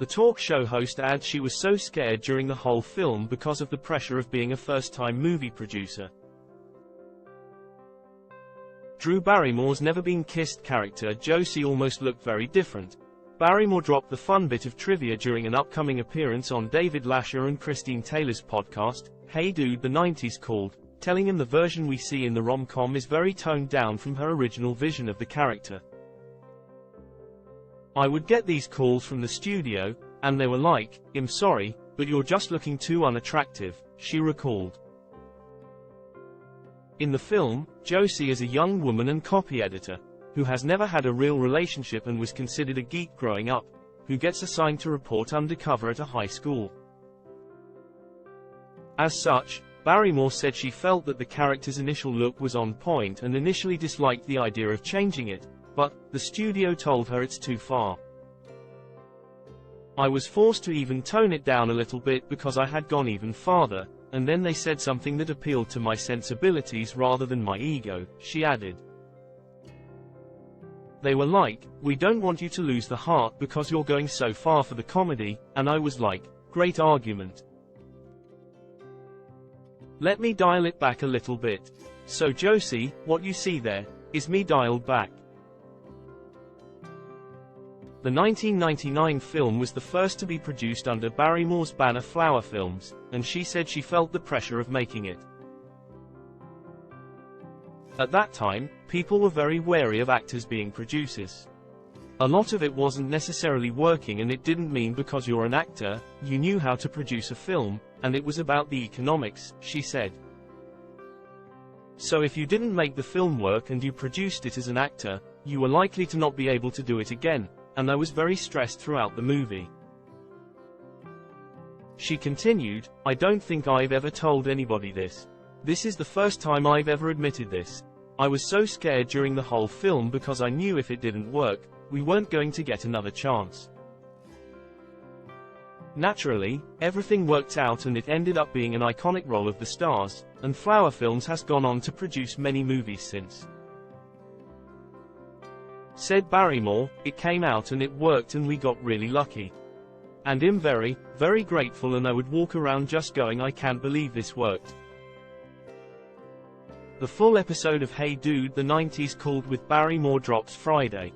The talk show host adds she was so scared during the whole film because of the pressure of being a first-time movie producer. Drew Barrymore's Never Been Kissed character Josie almost looked very different. Barrymore dropped the fun bit of trivia during an upcoming appearance on David Lasher and Christine Taylor's podcast, Hey Dude the 90s Called, telling him the version we see in the rom-com is very toned down from her original vision of the character. I would get these calls from the studio, and they were like, "I'm sorry, but you're just looking too unattractive," she recalled. In the film, Josie is a young woman and copy editor, who has never had a real relationship and was considered a geek growing up, who gets assigned to report undercover at a high school. As such, Barrymore said she felt that the character's initial look was on point and initially disliked the idea of changing it, but the studio told her it's too far. "I was forced to even tone it down a little bit because I had gone even farther, and then they said something that appealed to my sensibilities rather than my ego," she added. "They were like, 'We don't want you to lose the heart because you're going so far for the comedy,' and I was like, 'Great argument. Let me dial it back a little bit.' So Josie, what you see there, is me dialed back." The 1999 film was the first to be produced under Barrymore's banner Flower Films, and she said she felt the pressure of making it. At that time, people were very wary of actors being producers. A lot of it wasn't necessarily working, and it didn't mean because you're an actor, you knew how to produce a film, and it was about the economics, she said. So if you didn't make the film work and you produced it as an actor, you were likely to not be able to do it again, and I was very stressed throughout the movie. She continued, "I don't think I've ever told anybody this. This is the first time I've ever admitted this. I was so scared during the whole film because I knew if it didn't work, we weren't going to get another chance. Naturally, everything worked out and it ended up being an iconic role of the stars, and Flower Films has gone on to produce many movies since." Said Barrymore, "It came out and it worked and we got really lucky. And I'm very, very grateful, and I would walk around just going, I can't believe this worked." The full episode of Hey Dude the 90s Called with Barrymore drops Friday.